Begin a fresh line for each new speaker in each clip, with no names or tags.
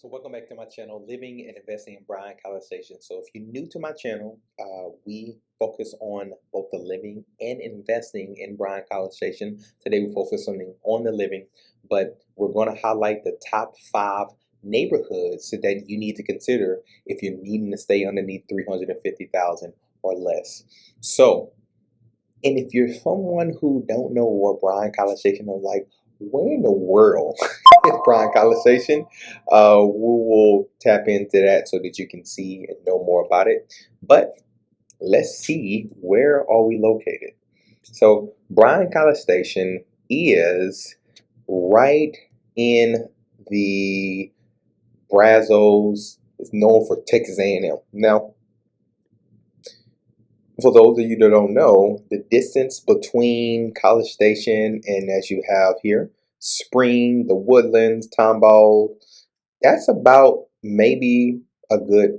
So welcome back to my channel, Living and Investing in Bryan College Station. So if you're new to my channel, we focus on both the living and investing in Bryan College Station. Today we focus on the living, but we're going to highlight the top 5 neighborhoods that you need to consider if you're needing to stay underneath $350,000 or less. So, and if you're someone who don't know what Bryan College Station is like, where in the world is Bryan College Station? We will tap into that so that you can see and know more about it. But let's see, where are we located? So Bryan College Station is right in the Brazos. It's known for Texas A&M. Now, for those of you that don't know, the distance between College Station and, as you have here, Spring, the Woodlands, Tomball, that's about maybe a good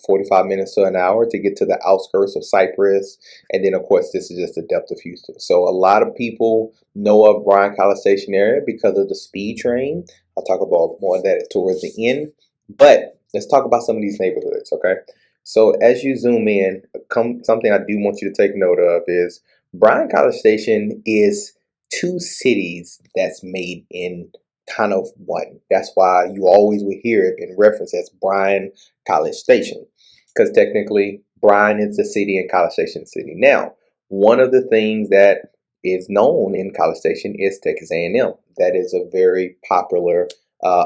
45 minutes to an hour to get to the outskirts of Cypress. And then, of course, this is just the depth of Houston. So a lot of people know of Bryan College Station area because of the speed train. I'll talk about more of that towards the end. But let's talk about some of these neighborhoods, okay? So as you zoom in, something I do want you to take note of is Bryan College Station is 2 cities that's made in kind of one. That's why you always will hear it in reference as Bryan College Station, because technically Bryan is the city and College Station city. Now, one of the things that is known in College Station is Texas A&M. That is a very popular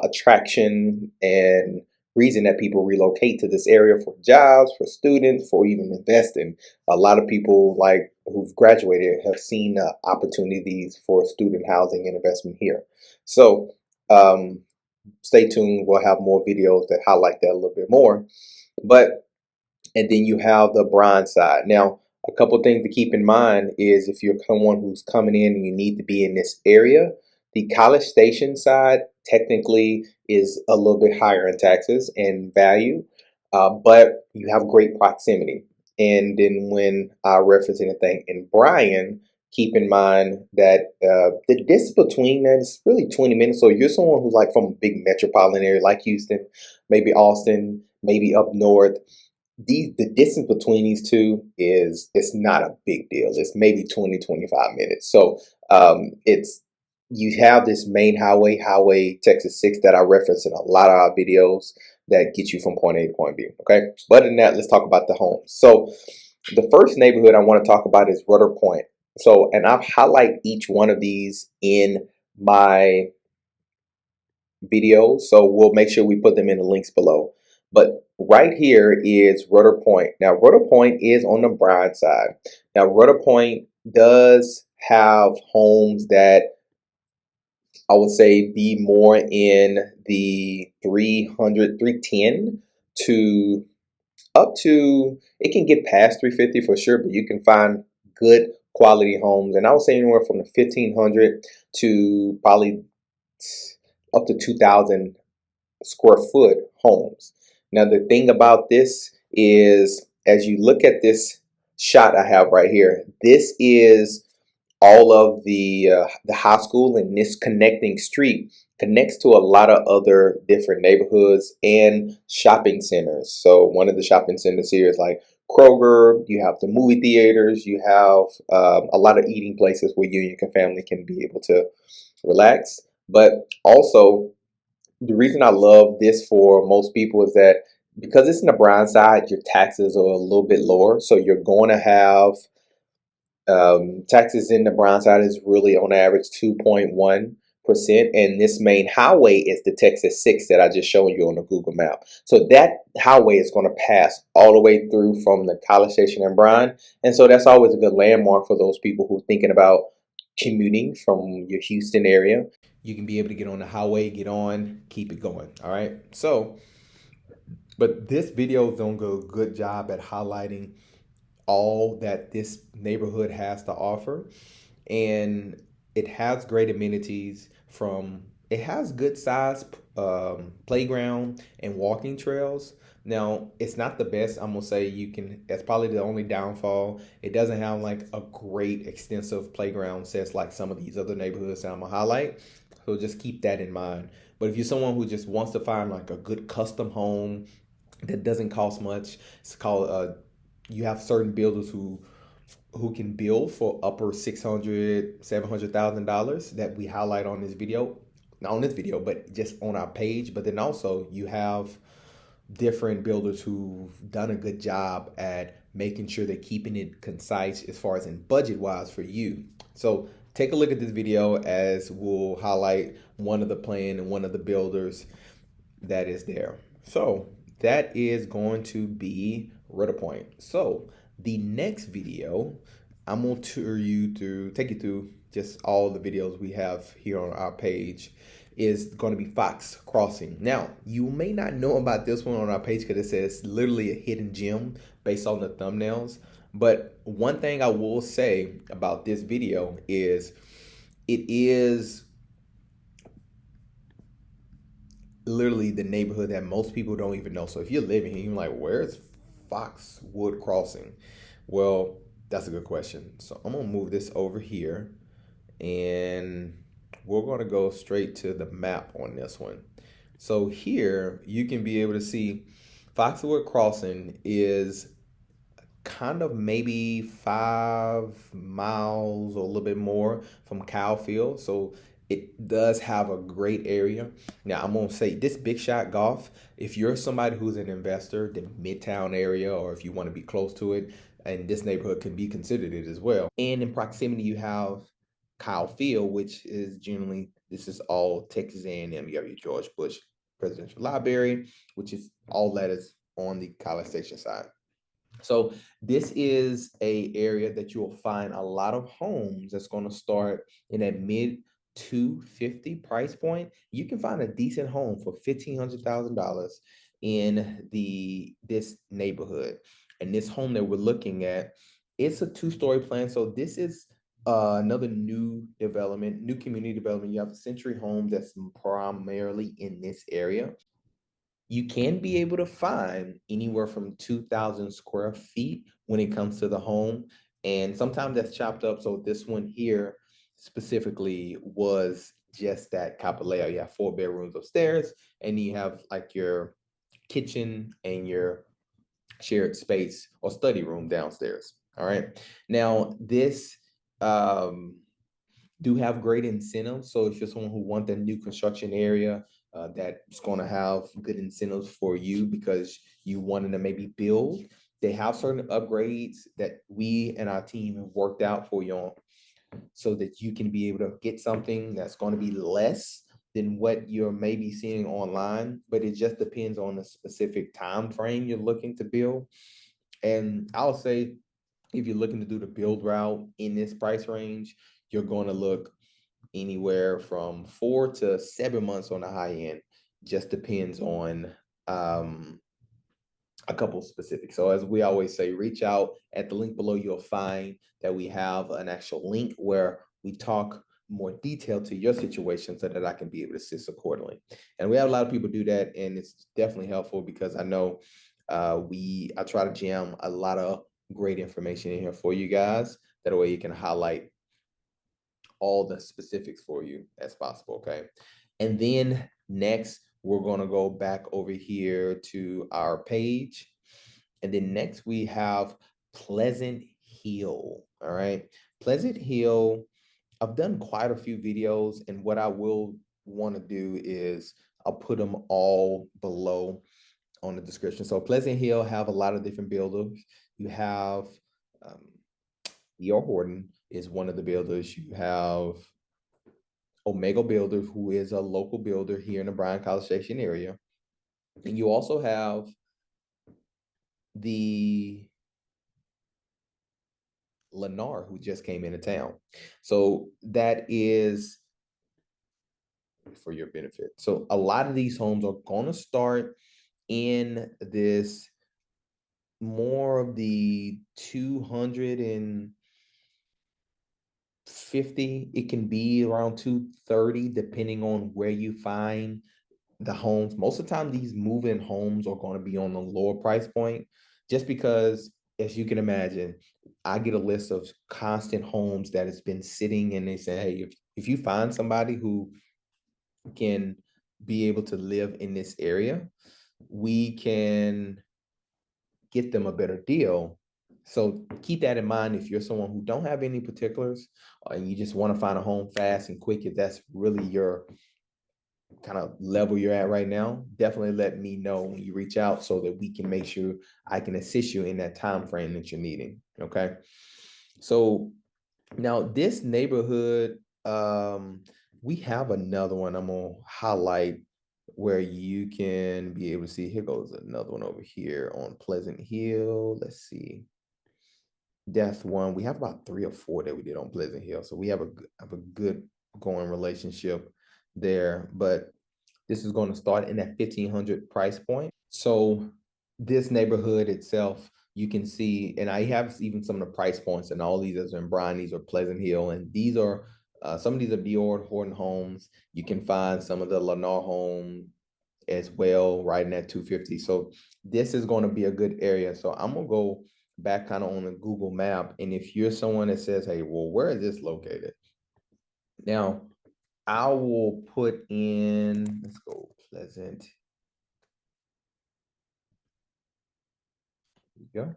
attraction and reason that people relocate to this area for jobs, for students, for even investing. A lot of people like who've graduated have seen opportunities for student housing and investment here. So stay tuned. We'll have more videos that highlight that a little bit more. And then you have the Bryan side. Now, a couple things to keep in mind is if you're someone who's coming in and you need to be in this area, the College Station side technically is a little bit higher in taxes and value, but you have great proximity. And then when I reference anything in Bryan, keep in mind that the distance between that is really 20 minutes. So you're someone who's like from a big metropolitan area like Houston, maybe Austin, maybe up north. The distance between these two it's not a big deal. It's maybe 20-25 minutes. So it's you have this main highway Texas 6 that I reference in a lot of our videos that get you from point A to point B. Okay, but in that, let's talk about the homes. So the first neighborhood I want to talk about is Rudder Pointe. So, and I've highlight each one of these in my videos, so we'll make sure we put them in the links below. But right here is Rudder Pointe. Now, Rudder Pointe is on the Bryan side. Now, Rudder Pointe does have homes that I would say be more in the 310 to up to, it can get past 350 for sure, but you can find good quality homes. And I would say anywhere from the 1,500 to probably up to 2,000 square foot homes. Now, the thing about this is, as you look at this shot I have right here, this is all of the high school, and this connecting street connects to a lot of other different neighborhoods and shopping centers. So one of the shopping centers here is like Kroger. You have the movie theaters. You have a lot of eating places where you and your family can be able to relax. But also, the reason I love this for most people is that because it's in the Bryan side, your taxes are a little bit lower. So you're going to have taxes in the Bryan side is really on average 2.1%. And this main highway is the Texas 6 that I just showed you on the Google map. So that highway is going to pass all the way through from the College Station and Bryan. And so that's always a good landmark for those people who are thinking about commuting from your Houston area. You can be able to get on the highway, get on, keep it going. All right. So, but this video is going to do a good job at highlighting all that this neighborhood has to offer. And it has great amenities it has good size playground and walking trails. Now, it's not the best. I'm gonna say that's probably the only downfall. It doesn't have like a great extensive playground sets like some of these other neighborhoods that I'm gonna highlight. So just keep that in mind. But if you're someone who just wants to find like a good custom home that doesn't cost much, it's called you have certain builders who can build for upper 600, $700,000 that we highlight on this video, not on this video, but just on our page. But then also you have different builders who've done a good job at making sure they're keeping it concise as far as in budget wise for you. So take a look at this video as we'll highlight one of the plan and one of the builders that is there. So that is going to be Rudder Pointe. So the next video, I'm going to take you through just all the videos we have here on our page, is going to be Fox Crossing. Now, you may not know about this one on our page because it says literally a hidden gem based on the thumbnails. But one thing I will say about this video is it is literally the neighborhood that most people don't even know. So if you're living here, you're like, where's Foxwood Crossing? Well, that's a good question. So I'm gonna move this over here and we're gonna go straight to the map on this one. So here you can be able to see Foxwood Crossing is kind of maybe 5 miles or a little bit more from Cowfield. So it does have a great area. Now I'm gonna say this big shot golf, if you're somebody who's an investor, the Midtown area, or if you want to be close to it, and this neighborhood can be considered it as well. And in proximity you have Kyle Field, which is generally, this is all Texas A&M. You have your George Bush Presidential Library, which is all that is on the College Station side. So this is a area that you will find a lot of homes that's going to start in that mid 250 price point. You can find a decent home for $1,500 in this neighborhood. And this home that we're looking at, it's a 2-story plan. So this is another new development, new community development. You have Century Homes that's primarily in this area. You can be able to find anywhere from 2,000 square feet when it comes to the home. And sometimes that's chopped up. So this one here specifically was just that type of layout. You have 4 bedrooms upstairs, and you have like your kitchen and your shared space or study room downstairs. All right. Now this do have great incentives. So if you're someone who wants a new construction area, that's going to have good incentives for you because you wanted to maybe build. They have certain upgrades that we and our team have worked out for you on, so that you can be able to get something that's going to be less than what you're maybe seeing online, but it just depends on the specific time frame you're looking to build. And I'll say, if you're looking to do the build route in this price range, you're going to look anywhere from 4 to 7 months on the high end. Just depends on a couple specifics. So as we always say, reach out at the link below. You'll find that we have an actual link where we talk more detail to your situation so that I can be able to assist accordingly. And we have a lot of people do that, and it's definitely helpful because I know I try to jam a lot of great information in here for you guys. That way you can highlight all the specifics for you as possible, okay? And then next, we're gonna go back over here to our page. And then next we have Pleasant Hill, all right? Pleasant Hill, I've done quite a few videos, and what I will wanna do is I'll put them all below on the description. So Pleasant Hill have a lot of different builders. You have Horton is one of the builders. You have Omega Builders, who is a local builder here in the Bryan College Station area. And you also have the Lennar, who just came into town. So that is for your benefit. So a lot of these homes are going to start in this more of the 250, it can be around 230 depending on where you find the homes. Most of the time these move-in homes are going to be on the lower price point, just because, as you can imagine, I get a list of constant homes that has been sitting, and they say, hey, if you find somebody who can be able to live in this area, we can get them a better deal. So keep that in mind if you're someone who don't have any particulars and you just want to find a home fast and quick, if that's really your kind of level you're at right now, definitely let me know when you reach out so that we can make sure I can assist you in that time frame that you're needing. Okay. So now this neighborhood, we have another one I'm gonna highlight where you can be able to see. Here goes another one over here on Pleasant Hill. Let's see. That's one. We have about 3 or 4 that we did on Pleasant Hill. So we have a good going relationship there. But this is going to start in that 1,500 price point. So this neighborhood itself, you can see, and I have even some of the price points, and all these are in Bryan, these are Pleasant Hill, and these are some of these are Dior Horton homes. You can find some of the Lennar home as well, right in that 250. So this is going to be a good area. So I'm gonna go back kind of on the Google map, and if you're someone that says, "Hey, well, where is this located?" Now, I will put in. Let's go Pleasant. Here we go.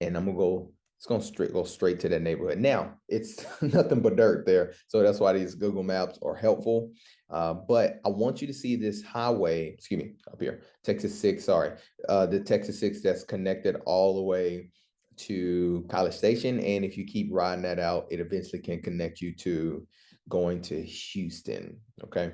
And I'm gonna go. It's gonna go straight to that neighborhood. Now it's nothing but dirt there, so that's why these Google Maps are helpful. But I want you to see this highway. Excuse me, up here, Texas 6. Sorry, the Texas 6 that's connected all the way to College Station, and if you keep riding that out, it eventually can connect you to going to Houston. Okay.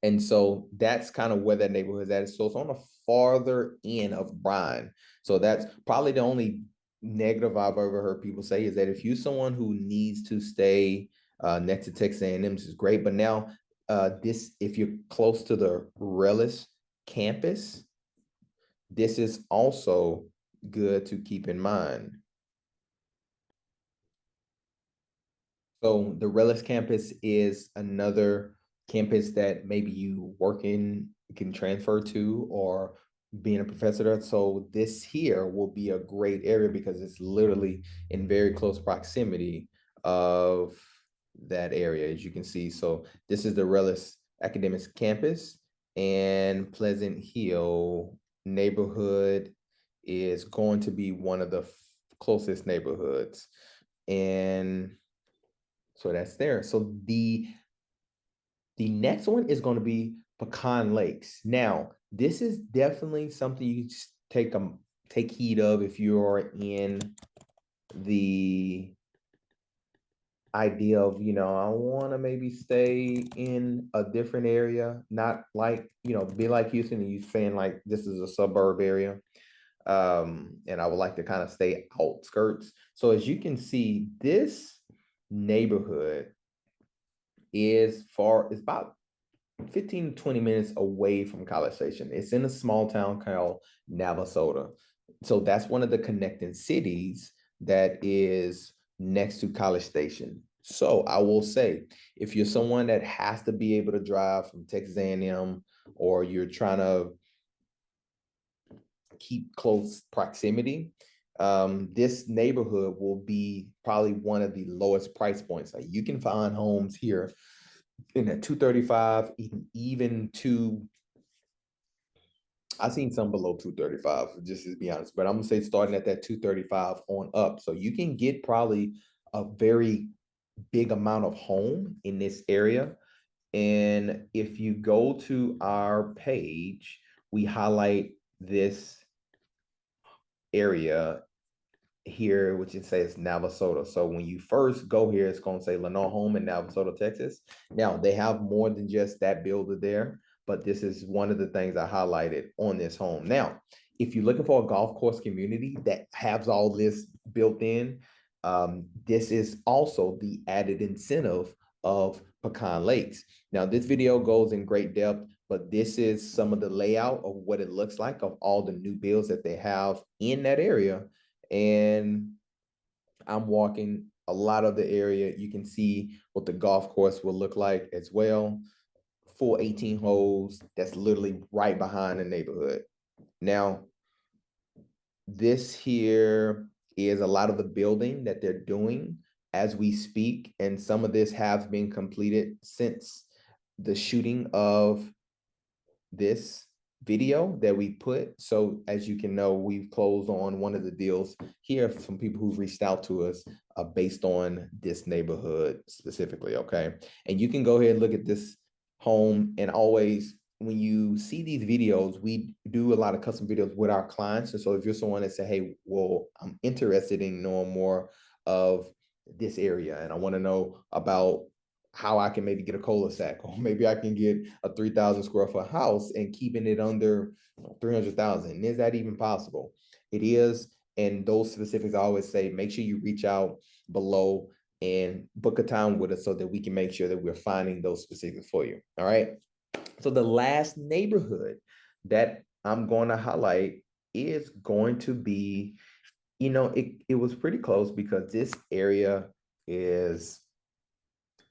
And so that's kind of where that neighborhood is at. So it's on the farther end of Bryan. So that's probably the only negative I've ever heard people say is that if you're someone who needs to stay next to Texas A&M, this is great. But now this, if you're close to the Relish campus, this is also good to keep in mind. So the Relish campus is another campus that maybe you working can transfer to or being a professor there. So this here will be a great area because it's literally in very close proximity of that area, as you can see. So this is the Relish Academics campus, and Pleasant Hill neighborhood is going to be one of the closest neighborhoods. And so that's there. So the next one is going to be Pecan Lakes. Now, this is definitely something you take heed of if you are in the idea of, I want to maybe stay in a different area, not like, be like Houston and you saying like this is a suburb area. And I would like to kind of stay outskirts. So as you can see, this neighborhood is about 15 to 20 minutes away from College Station. It's in a small town called Navasota. So that's one of the connecting cities that is next to College Station. So I will say, if you're someone that has to be able to drive from Texas A&M, or you're trying to keep close proximity, this neighborhood will be probably one of the lowest price points. Like you can find homes here in at 235, even to I've seen some below 235, just to be honest, but I'm gonna say starting at that 235 on up. So you can get probably a very big amount of home in this area. And if you go to our page, we highlight this area here, which it says Navasota. So when you first go here, it's going to say Lenore Home in Navasota, Texas. Now they have more than just that builder there, but this is one of the things I highlighted on this home. Now, if you're looking for a golf course community that has all this built in, this is also the added incentive of Pecan Lakes. Now, this video goes in great depth, but this is some of the layout of what it looks like of all the new builds that they have in that area. And I'm walking a lot of the area. You can see what the golf course will look like as well. Full 18 holes. That's literally right behind the neighborhood. Now, this here is a lot of the building that they're doing as we speak, and some of this has been completed since the shooting of this video that we put. So as you can know, we've closed on one of the deals here from people who've reached out to us based on this neighborhood specifically. Okay. And you can go ahead and look at this home, and always when you see these videos, we do a lot of custom videos with our clients. And so if you're someone that say, hey, well, I'm interested in knowing more of this area and I want to know about how I can maybe get a cul-de-sac, or maybe I can get a 3,000 square foot house and keeping it under 300,000. Is that even possible? It is. And those specifics, I always say, make sure you reach out below and book a time with us so that we can make sure that we're finding those specifics for you. All right. So the last neighborhood that I'm going to highlight is going to be, it was pretty close because this area is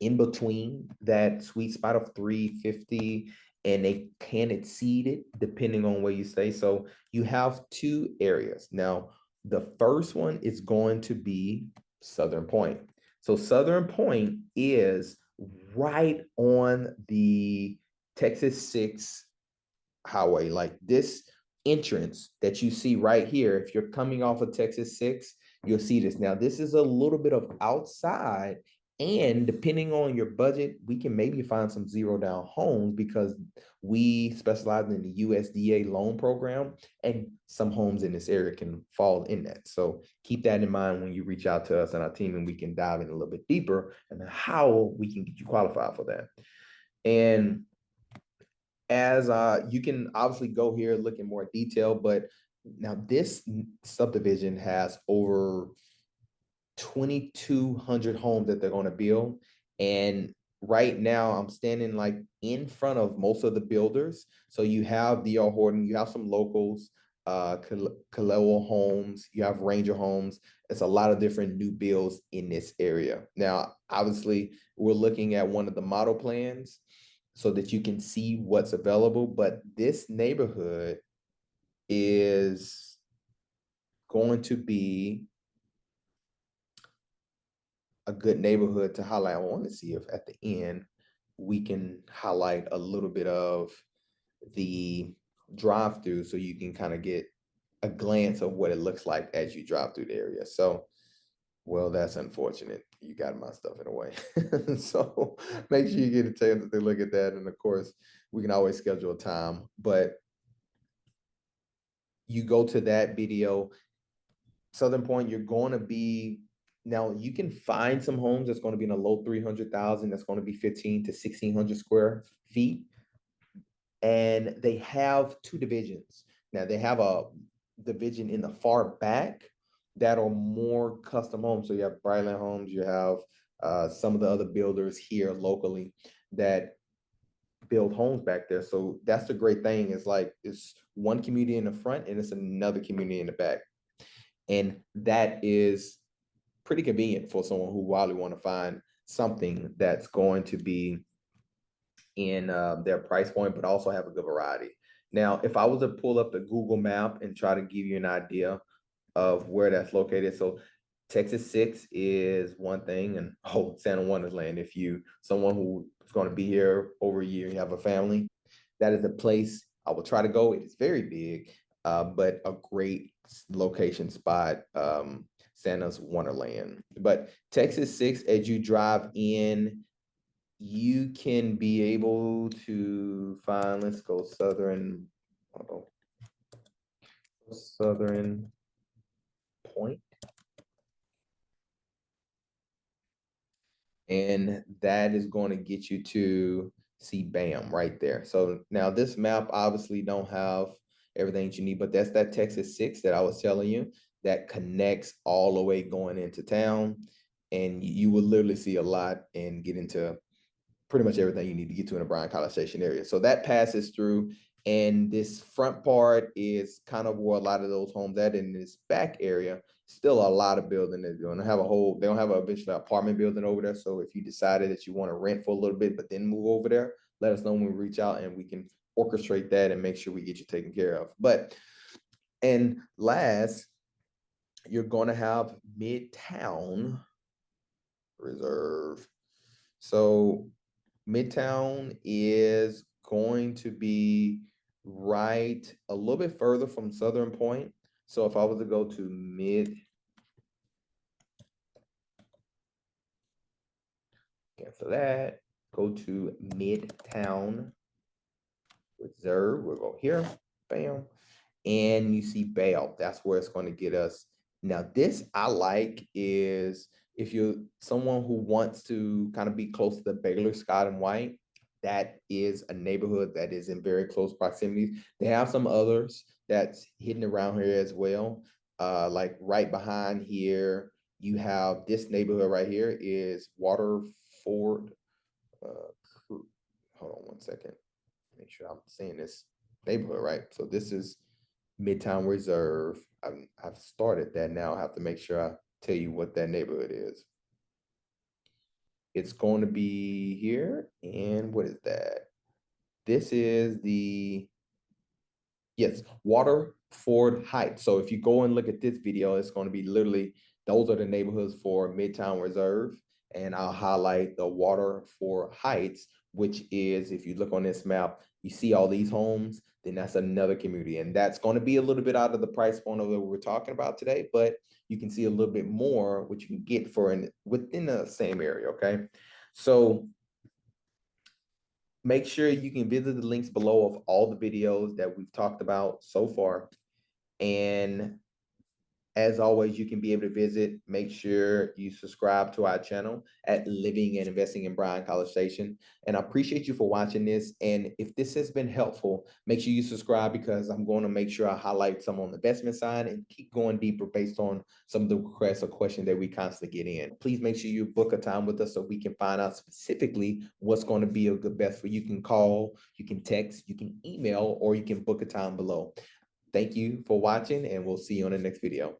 in between that sweet spot of 350, and they can exceed it depending on where you stay. So you have two areas. Now, the first one is going to be Southern Pointe. So Southern Pointe is right on the Texas 6 highway. Like this entrance that you see right here, if you're coming off of Texas 6, you'll see this. Now, this is a little bit of outside, and depending on your budget, we can maybe find some zero down homes because we specialize in the USDA loan program, and some homes in this area can fall in that. So keep that in mind when you reach out to us and our team, and we can dive in a little bit deeper and how we can get you qualified for that. And as you can obviously go here, look in more detail, but now this subdivision has over 2,200 homes that they're going to build. And right now I'm standing like in front of most of the builders. So you have D.R. Horton, you have some locals, Kaleo Homes, you have Ranger Homes. It's a lot of different new builds in this area. Now, obviously, we're looking at one of the model plans so that you can see what's available. But this neighborhood is going to be a good neighborhood to highlight. I want to see if at the end we can highlight a little bit of the drive through so you can kind of get a glance of what it looks like as you drive through the area. So, well, that's unfortunate. You got my stuff in the way. So make sure you get a chance to look at that. And of course, we can always schedule a time, but you go to that video, Southern Pointe, you're going to be, now you can find some homes that's going to be in a low 300,000, that's going to be 15 to 1,600 square feet. And they have two divisions. Now they have a division in the far back that are more custom homes. So you have Bryan Homes, you have some of the other builders here locally that build homes back there. So that's the great thing, is like it's one community in the front and it's another community in the back. And that is pretty convenient for someone who really want to find something that's going to be in their price point, but also have a good variety. Now, if I was to pull up the Google map and try to give you an idea of where that's located. So Texas 6 is one thing, and Santa Wonderland. If you someone who is going to be here over a year, you have a family, that is a place I will try to go. It is very big, but a great location spot, Santa's Wonderland. But Texas 6, as you drive in, you can be able to find, let's go Southern, Southern Pointe. And that is going to get you to see BAM right there. So now this map obviously don't have everything you need, but that's that Texas 6 that I was telling you that connects all the way going into town. And you will literally see a lot and get into pretty much everything you need to get to in the Bryan College Station area. So that passes through, and this front part is kind of where a lot of those homes at. In this back area, still a lot of building. They're going to have they don't have eventually apartment building over there. So if you decided that you want to rent for a little bit, but then move over there, let us know when we reach out and we can orchestrate that and make sure we get you taken care of. But, and last, you're going to have Midtown Reserve. So Midtown is going to be right a little bit further from Southern Point. So if I was to go to cancel that, go to Midtown Reserve, we'll go here, bam, and you see bail. That's where it's going to get us. Now, this I like is if you're someone who wants to kind of be close to the Baylor, Scott and White, that is a neighborhood that is in very close proximity. They have some others that's hidden around here as well. Like right behind here, you have this neighborhood right here is Waterford. Hold on one second. Make sure I'm saying this neighborhood right. So this is Midtown Reserve. I've started that now. I have to make sure I tell you what that neighborhood is. It's going to be here. And what is that? This is the, yes, Waterford Heights. So if you go and look at this video, it's going to be literally, those are the neighborhoods for Midtown Reserve. And I'll highlight the Waterford Heights, which is, if you look on this map, you see all these homes, then that's another community. And that's going to be a little bit out of the price point of what we're talking about today, but you can see a little bit more what you can get for within the same area, okay? So make sure you can visit the links below of all the videos that we've talked about so far. And as always, you can be able to visit. Make sure you subscribe to our channel at Living and Investing in Bryan College Station. And I appreciate you for watching this. And if this has been helpful, make sure you subscribe because I'm going to make sure I highlight some on the investment side and keep going deeper based on some of the requests or questions that we constantly get in. Please make sure you book a time with us so we can find out specifically what's going to be a good best for you. You can call, you can text, you can email, or you can book a time below. Thank you for watching, and we'll see you on the next video.